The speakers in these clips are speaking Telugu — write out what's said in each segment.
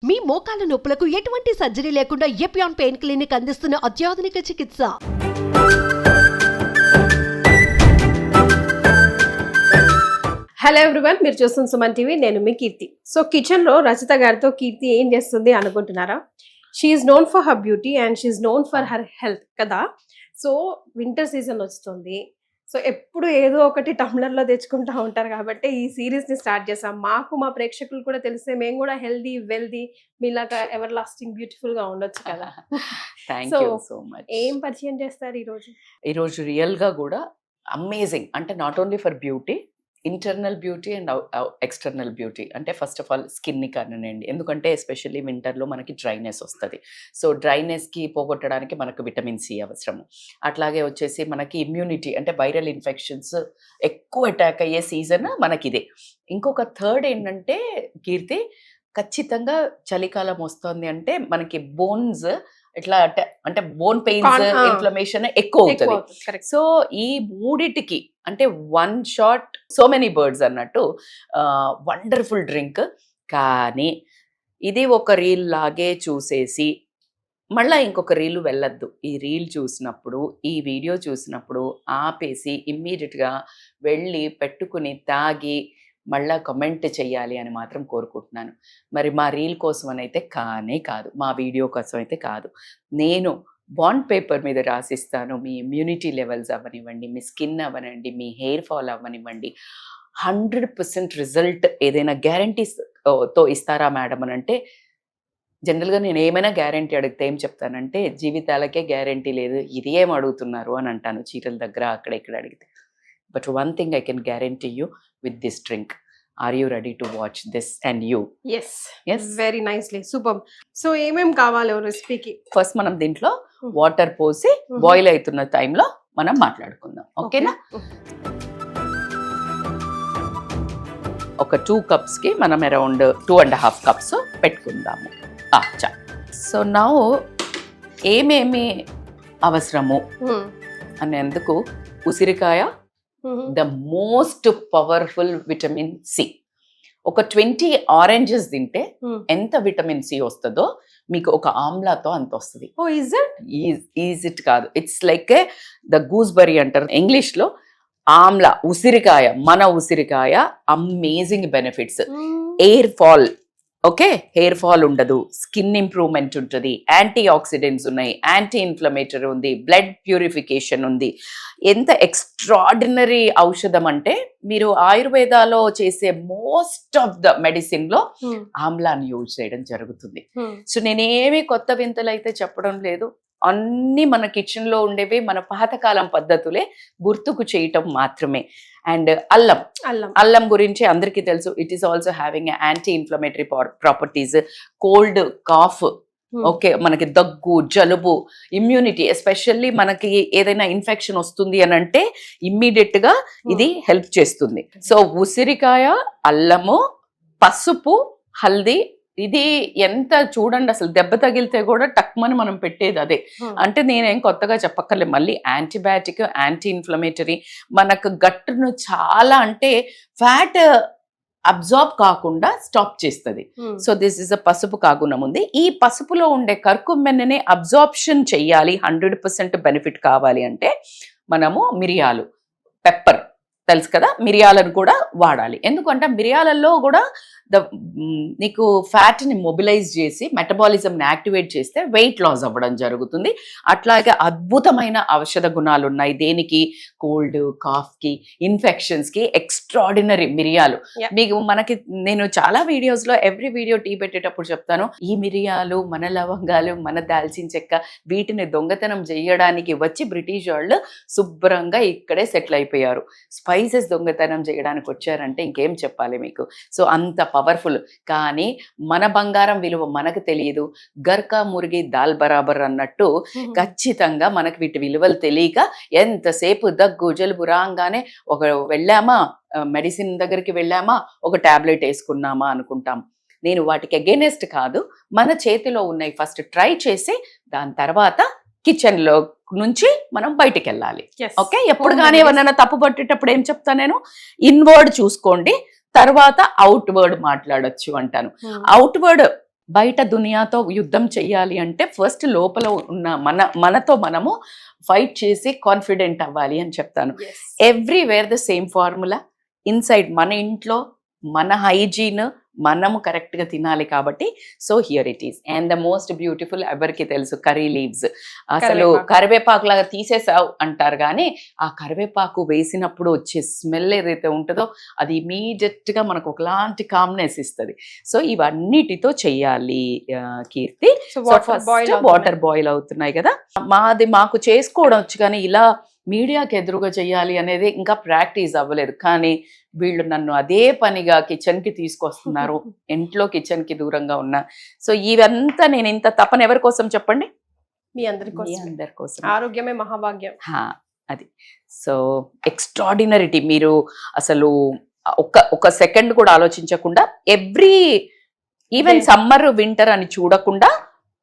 మీ మోకాల నొప్పులకు ఎటువంటి సర్జరీ లేకుండా ఎపియాన్ పెయిన్ క్లినిక్ అందిస్తున్న అత్యాధునిక చికిత్స. హలో ఎవ్రీవన్, మీరు చూస్తున్న సుమన్ టీవీ. నేను మీ కీర్తి. సో కిచెన్ లో రచిత గారితో కీర్తి ఏం చేస్తుంది అనుకుంటున్నారా? She is known for her beauty and she is known for her health కదా. సో వింటర్ సీజన్ వస్తుంది. సో ఎప్పుడు ఏదో ఒకటి టమ్లర్ లో తెచ్చుకుంటా ఉంటారు కాబట్టి ఈ సిరీస్ ని స్టార్ట్ చేసాం. మాకు మా ప్రేక్షకులు కూడా తెలిస్తే మేము కూడా హెల్దీ వెల్దీ మీలాగా ఎవర్ లాస్టింగ్ బ్యూటిఫుల్ గా ఉండొచ్చు కదా. So much. ఏం పరిచయం చేస్తారు ఈరోజు రియల్ గా కూడా అమేజింగ్. అంటే not only for beauty, internal beauty and external beauty. అంటే ఫస్ట్ ఆఫ్ ఆల్ స్కిన్ని కానివ్వండి, ఎందుకంటే ఎస్పెషల్లీ వింటర్లో మనకి డ్రైనెస్ వస్తుంది. సో డ్రైనెస్కి పోగొట్టడానికి మనకు విటమిన్ సి అవసరము. అట్లాగే వచ్చేసి మనకి ఇమ్యూనిటీ, అంటే వైరల్ ఇన్ఫెక్షన్స్ ఎక్కువ అటాక్ అయ్యే సీజన్ మనకి ఇదే. ఇంకొక థర్డ్ ఏంటంటే కీర్తి, ఖచ్చితంగా చలికాలం వస్తుంది అంటే మనకి బోన్స్ ఇట్లా అంటే బోన్ పెయిన్స్, ఇన్ఫ్లమేషన్ ఎక్కువ అవుతుంది. సో ఈ మూడిటికి అంటే one shot so many birds అన్నట్టు వండర్ఫుల్ డ్రింక్. కానీ ఇది ఒక రీల్ లాగే చూసేసి మళ్ళీ ఇంకొక రీల్ వెళ్ళొద్దు. ఈ రీల్ చూసినప్పుడు, ఈ వీడియో చూసినప్పుడు ఆపేసి ఇమ్మీడియట్గా వెళ్ళి పెట్టుకుని తాగి మళ్ళా కమెంట్ చెయ్యాలి అని మాత్రం కోరుకుంటున్నాను. మరి మా రీల్ కోసం అని అయితే కానే కాదు, మా వీడియో కోసం అయితే కాదు. నేను బాండ్ పేపర్ మీద రాసిస్తాను. మీ ఇమ్యూనిటీ లెవెల్స్ అవ్వనివ్వండి, మీ స్కిన్ అవ్వనివ్వండి, మీ హెయిర్ ఫాల్ అవ్వనివ్వండి, 100% రిజల్ట్ ఏదైనా గ్యారంటీతో ఇస్తారా మేడం అని అంటే, జనరల్గా నేను ఏమైనా గ్యారంటీ అడిగితే ఏం చెప్తానంటే జీవితాలకే గ్యారంటీ లేదు, ఇది ఏం అడుగుతున్నారు అని అంటాను చీరల దగ్గర అక్కడ ఇక్కడ అడిగితే. But one thing I can guarantee you with this drink. Are you ready to watch this and you? Yes. Very nicely. Super. So ఏమేం కావాలి రెసిపీకి? ఫస్ట్ మనం దీంట్లో వాటర్ పోసి బాయిల్ అవుతున్న టైంలో మనం మాట్లాడుకుందాం, ఓకేనా? ఒక 2 కప్స్కి మనం అరౌండ్ 2.5 కప్స్ పెట్టుకుందాము. సో నౌ ఏమేమి అవసరము అనేందుకు ఉసిరికాయ, the most powerful vitamin C. ఒక 20 ఆరెంజెస్ తింటే ఎంత విటమిన్ సి వస్తుందో మీకు ఒక ఆమ్లాతో అంత వస్తుంది. ఈజ్ ఇట్ కాదు, ఇట్స్ లైక్ ద గూస్బెర్రీ అంటారు ఇంగ్లీష్లో. ఆమ్లా, ఉసిరికాయ, మన ఉసిరికాయ amazing benefits. Hair fall, okay, hair fall ఉండదు, స్కిన్ ఇంప్రూవ్మెంట్ ఉంటుంది, యాంటీ ఆక్సిడెంట్స్ ఉన్నాయి, యాంటీ ఇన్ఫ్లమేటరీ ఉంది, బ్లడ్ ప్యూరిఫికేషన్ ఉంది. ఎంత ఎక్స్ట్రాడినరీ ఔషధం అంటే మీరు ఆయుర్వేదాలో చేసే మోస్ట్ ఆఫ్ ద మెడిసిన్ లో ఆమ్లాన్ని యూజ్ చేయడం జరుగుతుంది. సో నేనేమి కొత్త వింతలు అయితే చెప్పడం లేదు, అన్ని మన కిచెన్ లో ఉండేవి మన పాతకాలం పద్ధతులే గుర్తుకు చేయటం మాత్రమే. అండ్ అల్లం గురించి అందరికీ తెలుసు. It is also having anti inflammatory properties. Cold, cough, okay, మనకి దగ్గు, జలుబు, ఇమ్యూనిటీ, ఎస్పెషల్లీ మనకి ఏదైనా ఇన్ఫెక్షన్ వస్తుంది అని అంటే ఇమ్మీడియట్ గా ఇది హెల్ప్ చేస్తుంది. సో ఉసిరికాయ, అల్లము, పసుపు, హల్దీ. ఇది ఎంత చూడండి, అసలు దెబ్బ తగిలితే కూడా టక్మని మనం పెట్టేది అదే. అంటే నేనేం కొత్తగా చెప్పక్కర్లేదు. మళ్ళీ యాంటీబయాటిక్, యాంటీ ఇన్ఫ్లమేటరీ, మనకు గట్టును చాలా అంటే ఫ్యాట్ అబ్జార్బ్ కాకుండా స్టాప్ చేస్తుంది. సో దిస్ ఇస్ అ పసుపు కాగుణం ఉంది. ఈ పసుపులో ఉండే కర్కుమెన్ని అబ్జార్ప్షన్ చెయ్యాలి, 100% బెనిఫిట్ కావాలి అంటే మనము మిరియాలు, పెప్పర్ తెలుసు కదా, మిరియాలను కూడా వాడాలి. ఎందుకంటే మిరియాలలో కూడా నీకు ఫ్యాట్ని మొబిలైజ్ చేసి మెటబాలిజంని యాక్టివేట్ చేస్తే వెయిట్ లాస్ అవ్వడం జరుగుతుంది. అట్లాగే అద్భుతమైన ఔషధ గుణాలు ఉన్నాయి దేనికి, కోల్డ్, కాఫ్కి, ఇన్ఫెక్షన్స్కి ఎక్స్ట్రాడినరీ మిరియాలు. మీకు నేను చాలా వీడియోస్లో ఎవ్రీ వీడియో టీ పెట్టేటప్పుడు చెప్తాను, ఈ మిరియాలు, మన లవంగాలు, మన దాల్చిన చెక్క, వీటిని దొంగతనం చేయడానికి వచ్చి బ్రిటిష్ వాళ్ళు శుభ్రంగా ఇక్కడే సెటిల్ అయిపోయారు. స్పైసెస్ దొంగతనం చేయడానికి వచ్చారంటే ఇంకేం చెప్పాలి మీకు. సో అంత పవర్ఫుల్. కానీ మన బంగారం విలువ మనకు తెలియదు. గర్కా మురిగి దాల్ బరాబర్ అన్నట్టు ఖచ్చితంగా మనకు వీటి విలువలు తెలియక ఎంతసేపు దగ్గు, జలుబు రాగానే వెళ్ళామా, మెడిసిన్ దగ్గరికి వెళ్ళామా, ఒక టాబ్లెట్ వేసుకున్నామా అనుకుంటాం. నేను వాటికి అగేనెస్ట్ కాదు, మన చేతిలో ఉన్నాయి ఫస్ట్ ట్రై చేసి దాని తర్వాత కిచెన్ లో నుంచి మనం బయటికి వెళ్ళాలి. ఓకే, ఎప్పుడు కానీ ఎవరైనా తప్పు పట్టేటప్పుడు ఏం చెప్తా నేను, ఇన్వర్డ్ చూసుకోండి, తర్వాత అవుట్ వర్డ్ మాట్లాడొచ్చు అంటాను. అవుట్ వర్డ్ బయట దునియాతో యుద్ధం చెయ్యాలి అంటే ఫస్ట్ లోపల ఉన్న మనతో మనము ఫైట్ చేసి కాన్ఫిడెంట్ అవ్వాలి అని చెప్తాను. Everywhere the same formula. Inside మన ఇంట్లో మన హైజీన్ మనము కరెక్ట్గా తినాలి కాబట్టి so here it is. And the most beautiful ఎవరికి తెలుసు, కర్రీ లీవ్స్. అసలు కరివేపాకు లాగా తీసేసావు అంటారు, కానీ ఆ కరివేపాకు వేసినప్పుడు వచ్చే స్మెల్ ఏదైతే ఉంటుందో అది ఇమీడియట్గా మనకు ఒకలాంటి కామ్నెస్ ఇస్తుంది. సో ఇవన్నిటితో చెయ్యాలి కీర్తి. వాటర్ బాయిల్ అవుతున్నాయి కదా, మాకు చేసుకోవడం వచ్చు, కానీ ఇలా మీడియాకి ఎదురుగా చెయ్యాలి అనేది ఇంకా ప్రాక్టీస్ అవ్వలేదు. కానీ వీళ్ళు నన్ను అదే పనిగా కిచెన్కి తీసుకొస్తున్నారు, ఇంట్లో కిచెన్కి దూరంగా ఉన్నా. సో ఇవంతా నేను ఇంత తపన ఎవరి కోసం చెప్పండి? మీ అందరి కోసం. ఆరోగ్యమే మహాభాగ్యం. అది. సో ఎక్స్ట్రాడినరిటీ. మీరు అసలు ఒక సెకండ్ కూడా ఆలోచించకుండా ఈవెన్ సమ్మర్ వింటర్ అని చూడకుండా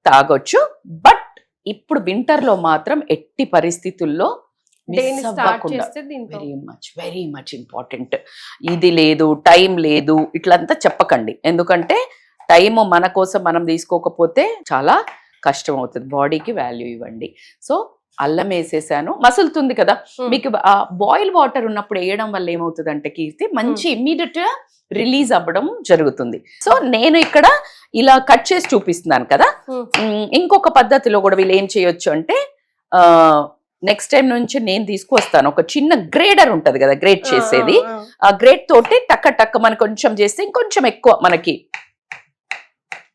తాగొచ్చు. బట్ ఇప్పుడు వింటర్లో మాత్రం ఎట్టి పరిస్థితుల్లో వెరీ మచ్ ఇంపార్టెంట్. ఇది లేదు, టైం లేదు, ఇట్లంతా చెప్పకండి. ఎందుకంటే టైం మన కోసం మనం తీసుకోకపోతే చాలా కష్టం అవుతుంది. బాడీకి వాల్యూ ఇవ్వండి. సో అల్లం వేసేసాను, మసులుతుంది కదా. మీకు బాయిల్ వాటర్ ఉన్నప్పుడు వేయడం వల్ల ఏమవుతుంది అంటే కీర్తి, మంచి ఇమ్మీడియట్ గా రిలీజ్ అవ్వడం జరుగుతుంది. సో నేను ఇక్కడ ఇలా కట్ చేసి చూపిస్తున్నాను కదా. ఇంకొక పద్ధతిలో కూడా వీళ్ళు ఏం చేయొచ్చు అంటే, నెక్స్ట్ టైం నుంచి నేను తీసుకొస్తాను, ఒక చిన్న గ్రేడర్ ఉంటది కదా, గ్రేట్ చేసేది. ఆ గ్రేట్ తోటి టక్క మనకి కొంచెం చేస్తే ఇంకొంచెం ఎక్కువ మనకి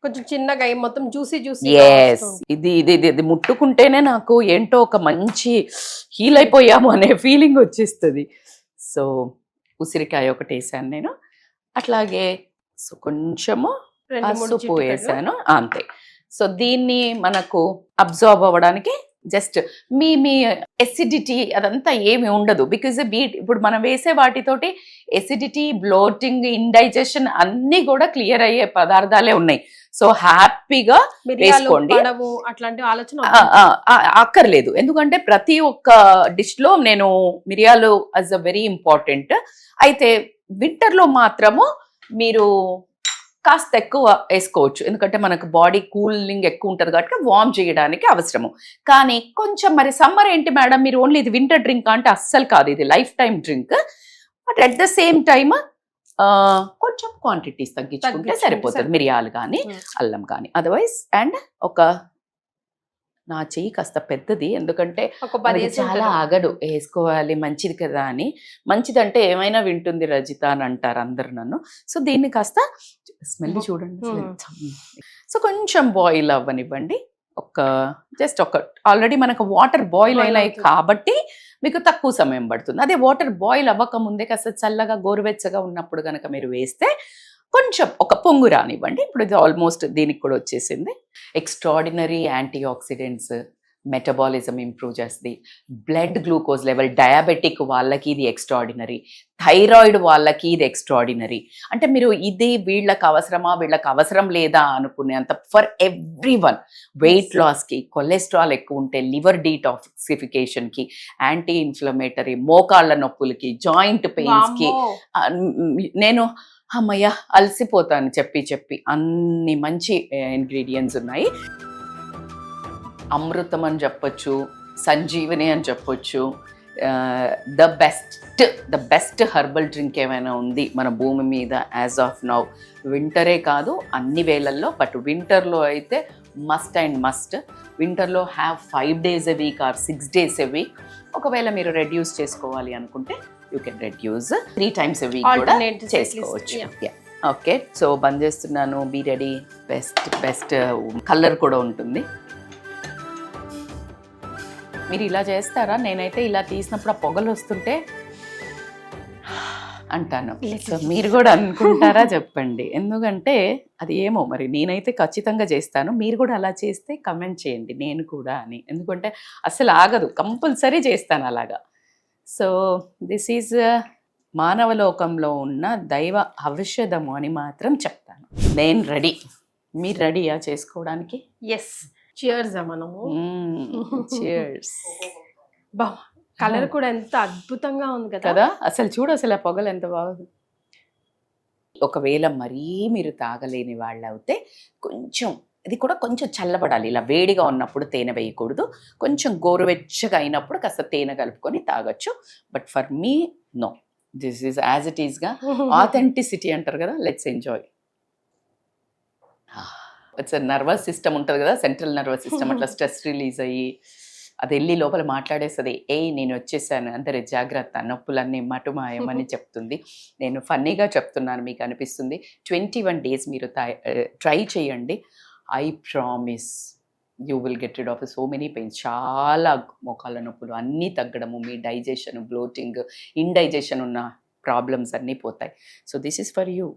కొంచెం చిన్నగా మొత్తం జ్యూసీ. ఇది ముట్టుకుంటేనే నాకు ఏంటో ఒక మంచి హీల్ అయిపోయాము అనే ఫీలింగ్ వచ్చేస్తుంది. సో ఉసిరికాయ ఒకటి వేసాను నేను, అట్లాగే సో కొంచెము పసుపు వేసాను, అంతే. సో దీన్ని మనకు అబ్జర్వ్ అవ్వడానికి జస్ట్ మీ ఎసిడిటీ అదంతా ఏమి ఉండదు. బికాజ్ ఇప్పుడు మనం వేసే వాటితోటి ఎసిడిటీ, బ్లోటింగ్, ఇండైజెషన్ అన్ని కూడా క్లియర్ అయ్యే పదార్థాలే ఉన్నాయి. సో హ్యాపీగా వేసుకోండి, అట్లాంటి ఆలోచన అక్కర్లేదు. ఎందుకంటే ప్రతి ఒక్క డిష్ లో నేను మిరియాలు యాజ్ అ వెరీ ఇంపార్టెంట్. అయితే వింటర్ లో మాత్రము మీరు కాస్త ఎక్కువ వేసుకోవచ్చు, ఎందుకంటే మనకు బాడీ కూలింగ్ ఎక్కువ ఉంటుంది కాబట్టి వార్మ్ చేయడానికి అవసరము. కానీ కొంచెం మరి సమ్మర్ ఏంటి మేడం మీరు ఓన్లీ ఇది వింటర్ డ్రింక్ అంటే అస్సలు కాదు, ఇది life time drink. But at the same time కొంచెం క్వాంటిటీస్ తగ్గించుకుంటే సరిపోతుంది, మిరియాలు కానీ అల్లం కానీ. అదర్వైజ్ అండ్ నా చెయ్యి కాస్త పెద్దది, ఎందుకంటే చాలా ఆగడు, వేసుకోవాలి మంచిది కదా అని. మంచిదంటే ఏమైనా వింటుంది రజిత అని అంటారు అందరు నన్ను. సో దీన్ని కాస్త స్మెల్ చూడండి. సో కొంచెం బాయిల్ అవ్వనివ్వండి, జస్ట్ ఆల్రెడీ మనకు వాటర్ బాయిల్ అయినాయి కాబట్టి మీకు తక్కువ సమయం పడుతుంది. అదే వాటర్ బాయిల్ అవ్వక ముందే కాస్త చల్లగా గోరువెచ్చగా ఉన్నప్పుడు కనుక మీరు వేస్తే కొంచెం ఒక పొంగు రానివ్వండి. ఇప్పుడు ఇది ఆల్మోస్ట్ దీనికి కూడా వచ్చేసింది. Extraordinary anti oxidants, metabolism improve చేస్తుంది, బ్లడ్ గ్లూకోజ్ లెవెల్, డయాబెటిక్ వాళ్ళకి ఇది ఎక్స్ట్రాడినరీ, థైరాయిడ్ వాళ్ళకి ఇది ఎక్స్ట్రాడినరీ. అంటే మీరు ఇది వీళ్ళకి అవసరమా వీళ్ళకి అవసరం లేదా అనుకునేంత ఫర్ ఎవ్రీ వన్. వెయిట్ లాస్కి, కొలెస్ట్రాల్ ఎక్కువ ఉంటే లివర్ డీటాక్సిఫికేషన్కి, యాంటీ ఇన్ఫ్లమేటరీ, మోకాళ్ళ నొప్పులకి, జాయింట్ పెయిన్స్కి. నేను అమ్మయ్య అలసిపోతాను చెప్పి అన్ని మంచి ఇంగ్రీడియంట్స్ ఉన్నాయి. అమృతం అని చెప్పొచ్చు, సంజీవని అని చెప్పొచ్చు. ద బెస్ట్ హెర్బల్ డ్రింక్ ఏమైనా ఉంది మన భూమి మీద యాజ్ ఆఫ్ నౌ. వింటరే కాదు అన్ని వేళల్లో, బట్ వింటర్లో అయితే మస్ట్ అండ్ మస్ట్. వింటర్లో have 5 days a week or 6 days a week. ఒకవేళ మీరు రెడ్యూస్ చేసుకోవాలి అనుకుంటే you can reduce 3 times a week కూడా చేసుకోవచ్చు. ఓకే, సో బంద్ చేస్తున్నాను. Be ready. బెస్ట్ కలర్ కూడా ఉంటుంది. మీరు ఇలా చేస్తారా? నేనైతే ఇలా తీసినప్పుడు ఆ పొగలు వస్తుంటే అంటాను. సో మీరు కూడా అనుకుంటారా చెప్పండి, ఎందుకంటే అది ఏమో మరి నేనైతే ఖచ్చితంగా చేస్తాను. మీరు కూడా అలా చేస్తే కమెంట్ చేయండి నేను కూడా అని, ఎందుకంటే అసలు ఆగదు, కంపల్సరీ చేస్తాను అలాగా. సో దిస్ ఈజ్ మానవలోకంలో ఉన్న దైవ ఔషధము అని మాత్రం చెప్తాను. నేను రెడీ, మీరు రెడీయా చేసుకోవడానికి? ఎస్, చియర్స్ మనము. చియర్స్. కలర్ కూడా ఎంత అద్భుతంగా ఉంది కదా. అసలు చూడు, అసలు ఆ పొగలు ఎంత బాగుంది. ఒకవేళ మరీ మీరు తాగలేని వాళ్ళు అయితే కొంచెం ఇది కూడా కొంచెం చల్లబడాలి. ఇలా వేడిగా ఉన్నప్పుడు తేనె వేయకూడదు. కొంచెం గోరువెచ్చగా అయినప్పుడు కాస్త తేనె కలుపుకొని తాగొచ్చు. But for me no, this is as it ఈస్గా ఆథెంటిసిటీ అంటారు కదా, let's enjoy. It's nervous system ఉంటుంది కదా, సెంట్రల్ నర్వస్ సిస్టమ్ అట్లా స్ట్రెస్ రిలీజ్ అయ్యి అది వెళ్ళి లోపల మాట్లాడేస్తుంది, నేను వచ్చేసాను అందరి జాగ్రత్త, నొప్పులన్నీ మటుమాయమని చెప్తుంది. నేను ఫన్నీగా చెప్తున్నాను, మీకు అనిపిస్తుంది. 21 days మీరు ట్రై చేయండి. I promise you will get rid of so many pains. చాలా మోకాళ్ళ నొప్పులు అన్నీ తగ్గడము, మీ డైజెషన్, బ్లోటింగ్, ఇండైజెషన్ ఉన్న ప్రాబ్లమ్స్ అన్నీ పోతాయి. So this is for you.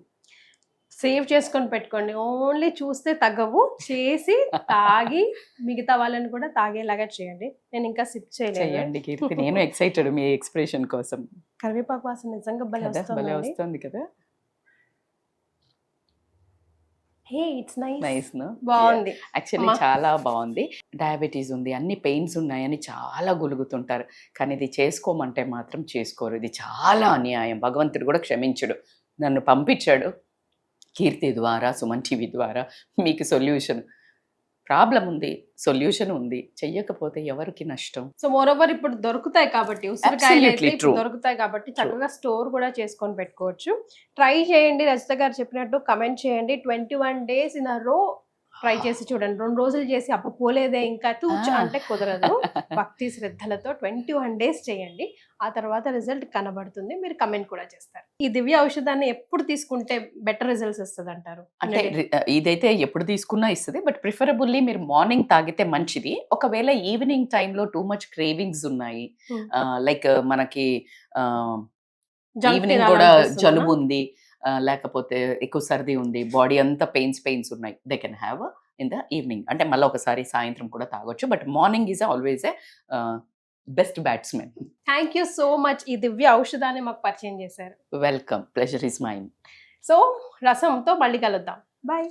Save చేసుకొని పెట్టుకోండి. ఓన్లీ చూస్తే తగ్గవు, చేసి తాగి మిగతా వాళ్ళని కూడా తాగేలాగా చేయండి. నేను ఇంకా సిప్ చేయండి కీర్తి, నేను ఎక్సైటెడ్ మీ ఎక్స్ప్రెషన్ కోసం. కరివేపాకు వాసన నిజంగా భలే వస్తుంది కదా. హే, ఇట్స్ నైస్ నో, బాగుంది. యాక్చువల్లీ చాలా బాగుంది. డయాబెటీస్ ఉంది, అన్ని పెయిన్స్ ఉన్నాయని చాలా గులుగుతుంటారు, కానీ ఇది చేసుకోమంటే మాత్రం చేసుకోరు. ఇది చాలా అన్యాయం. భగవంతుడు కూడా క్షమించడు. నన్ను పంపించాడు కీర్తి ద్వారా, సుమన్ టీవీ ద్వారా మీకు సొల్యూషన్. ప్రాబ్లం ఉంది, సొల్యూషన్ ఉంది, చెయ్యకపోతే ఎవరికి నష్టం. సో మోర్ ఓవర్ ఇప్పుడు దొరుకుతాయి కాబట్టి, ఉసిరికాయలు అయితే ఇప్పుడు దొరుకుతాయి కాబట్టి చక్కగా స్టోర్ కూడా చేసుకొని పెట్టుకోవచ్చు. ట్రై చేయండి, రజిత గారు చెప్పినట్టు కమెంట్ చేయండి. 21 days ఇన్ అ రో ట్రై చేసి చూడండి. 2 రోజులు చేసి అప్పు పోలేదే ఇంకా అంటే కుదరదు. భక్తి శ్రద్ధలతో 21 days చేయండి. ఆ తర్వాత రిజల్ట్ కనబడుతుంది, మీరు కమెంట్ కూడా చేస్తారు. ఈ దివ్య ఔషధాన్ని ఎప్పుడు తీసుకుంటే బెటర్ రిజల్ట్స్ వస్తుంది అంటారు? అంటే ఇదైతే ఎప్పుడు తీసుకున్నా ఇస్తుంది, బట్ ప్రిఫరబుల్లీ మీరు మార్నింగ్ తాగితే మంచిది. ఒకవేళ ఈవినింగ్ టైంలో టూ మచ్ క్రేవింగ్స్ ఉన్నాయి, లైక్ మనకి ఈవినింగ్ కూడా జలుబు ఉంది, లేకపోతే ఎక్కువ సర్ది ఉంది, బాడీ అంతా పెయిన్స్ ఉన్నాయి, they can have in the evening. అంటే మళ్ళీ ఒకసారి సాయంత్రం కూడా తాగొచ్చు, but morning is always a best batsmen. Thank you so much. ఈ దివ్య ఔషధాన్ని మాకు పరిచయం చేశారు. Welcome, pleasure is mine. So రసంతో మళ్ళీ కలుద్దాం. బాయ్.